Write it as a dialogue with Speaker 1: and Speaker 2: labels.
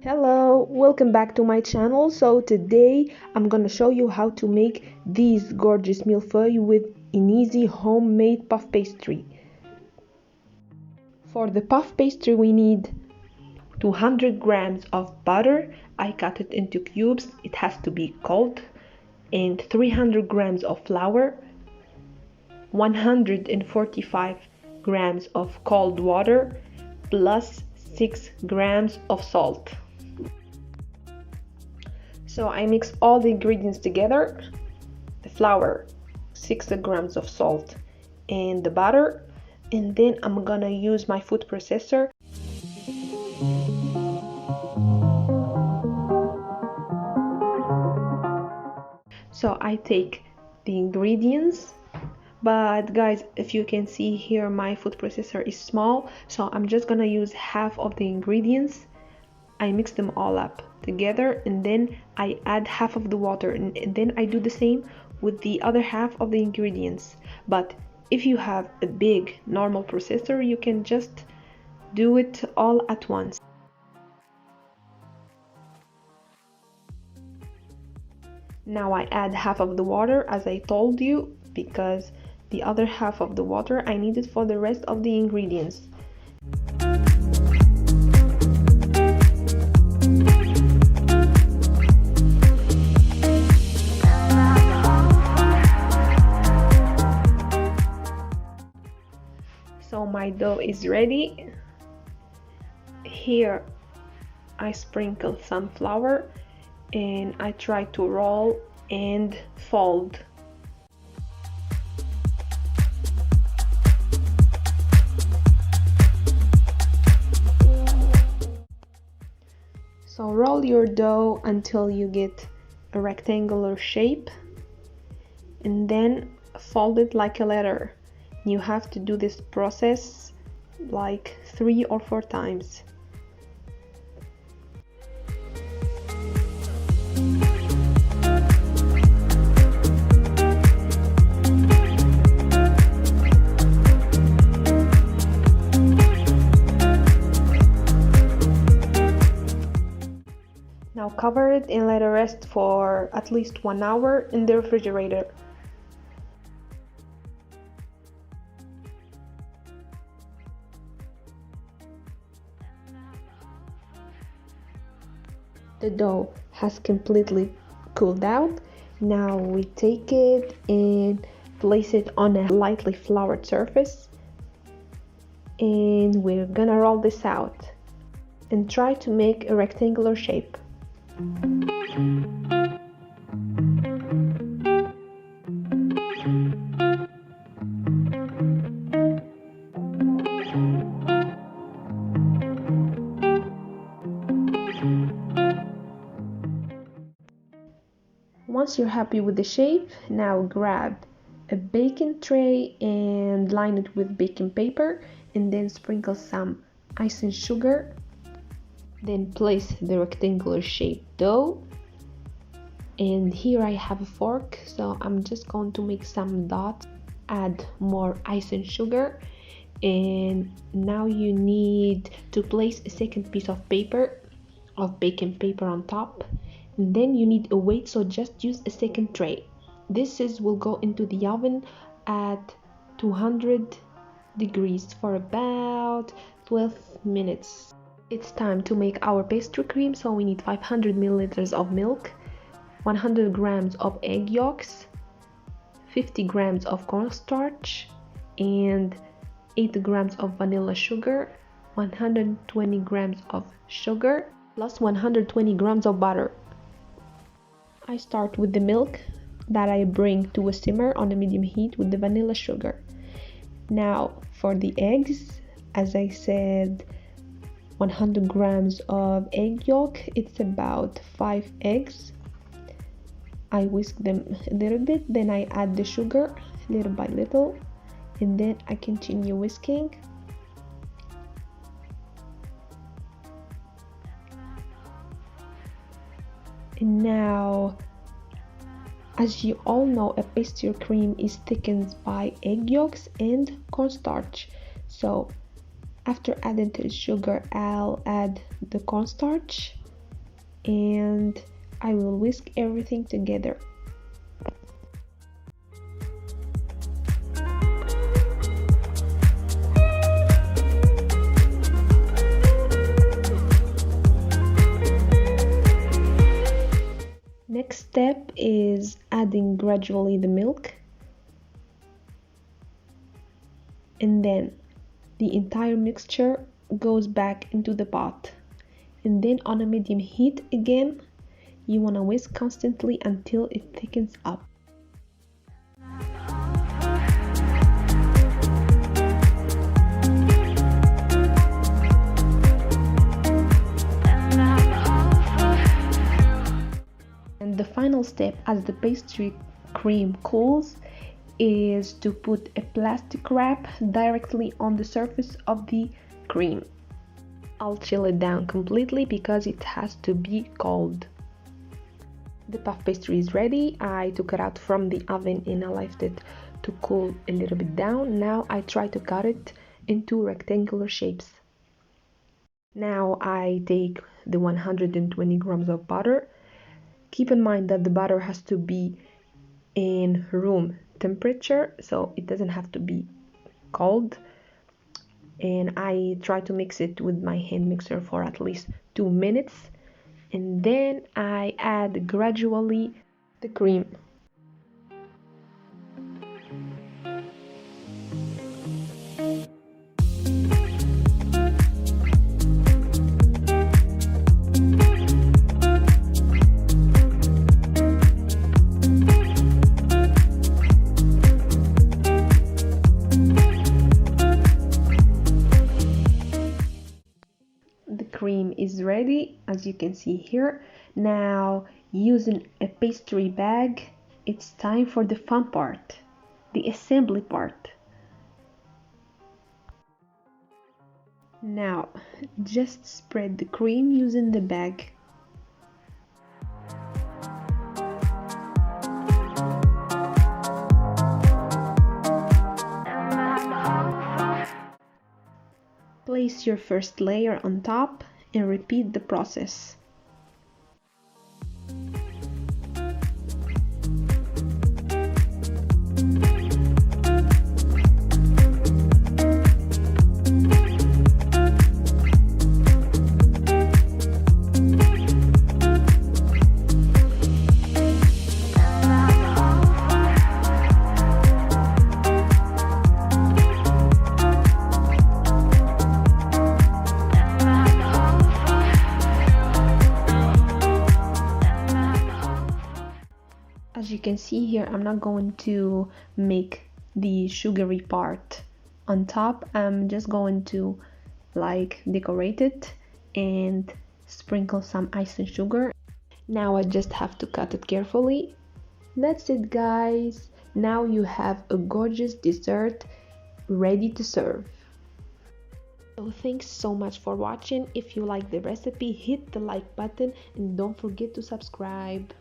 Speaker 1: Hello, welcome back to my channel. So today I'm gonna show you how to make these gorgeous mille-feuille with an easy homemade puff pastry. For the puff pastry we need 200 grams of butter. I cut it into cubes. It has to be cold. And 300 grams of flour, 145 grams of cold water, plus 6 grams of salt. So I mix all the ingredients together, the flour, 6 grams of salt, and the butter, and then I'm gonna use my food processor. So I take the ingredients, but guys, if you can see here, my food processor is small, so I'm just gonna use half of the ingredients. I mix them all up together and then I add half of the water, and then I do the same with the other half of the ingredients. But if you have a big normal processor, you can just do it all at once. Now I add half of the water, as I told you, because the other half of the water I need it for the rest of the ingredients. So my dough is ready. Here I sprinkle some flour and I try to roll and fold. So roll your dough until you get a rectangular shape and then fold it like a letter. You have to do this process like 3 or 4 times. Now cover it and let it rest for at least 1 hour in the refrigerator. The dough has completely cooled down. Now we take it and place it on a lightly floured surface, and we're gonna roll this out and try to make a rectangular shape. Once you're happy with the shape, now grab a baking tray and line it with baking paper, and then sprinkle some icing sugar. Then place the rectangular shaped dough, and here I have a fork, so I'm just going to make some dots. Add more icing sugar, and now you need to place a second piece of baking paper on top. And then you need a weight, so just use a second tray. Will go into the oven at 200 degrees for about 12 minutes. It's time to make our pastry cream, so we need 500 milliliters of milk, 100 grams of egg yolks, 50 grams of cornstarch, and 8 grams of vanilla sugar, 120 grams of sugar, plus 120 grams of butter. I start with the milk that I bring to a simmer on a medium heat with the vanilla sugar. Now for the eggs, as I said, 100 grams of egg yolk, it's about 5 eggs. I whisk them a little bit, then I add the sugar little by little, and then I continue whisking. And now, as you all know, a pastry cream is thickened by egg yolks and cornstarch. So after adding the sugar, I'll add the cornstarch and I will whisk everything together. Next step is adding gradually the milk, and then the entire mixture goes back into the pot, and then on a medium heat again you want to whisk constantly until it thickens up. And the final step, as the pastry cream cools, is to put a plastic wrap directly on the surface of the cream. I'll chill it down completely because it has to be cold. The puff pastry is ready. I took it out from the oven and I left it to cool a little bit down. Now I try to cut it into rectangular shapes. Now I take the 120 grams of butter. Keep in mind that the butter has to be in room temperature, so it doesn't have to be cold. And I try to mix it with my hand mixer for at least 2 minutes, and then I add gradually the cream. Cream is ready, as you can see here. Now, using a pastry bag, it's time for the fun part, the assembly part. Now, just spread the cream using the bag. Place your first layer on top and repeat the process. As you can see here, I'm not going to make the sugary part on top. I'm just going to decorate it and sprinkle some ice and sugar. Now I just have to cut it carefully. That's it, guys. Now you have a gorgeous dessert ready to serve. So thanks so much for watching. If you like the recipe, hit the like button and don't forget to subscribe.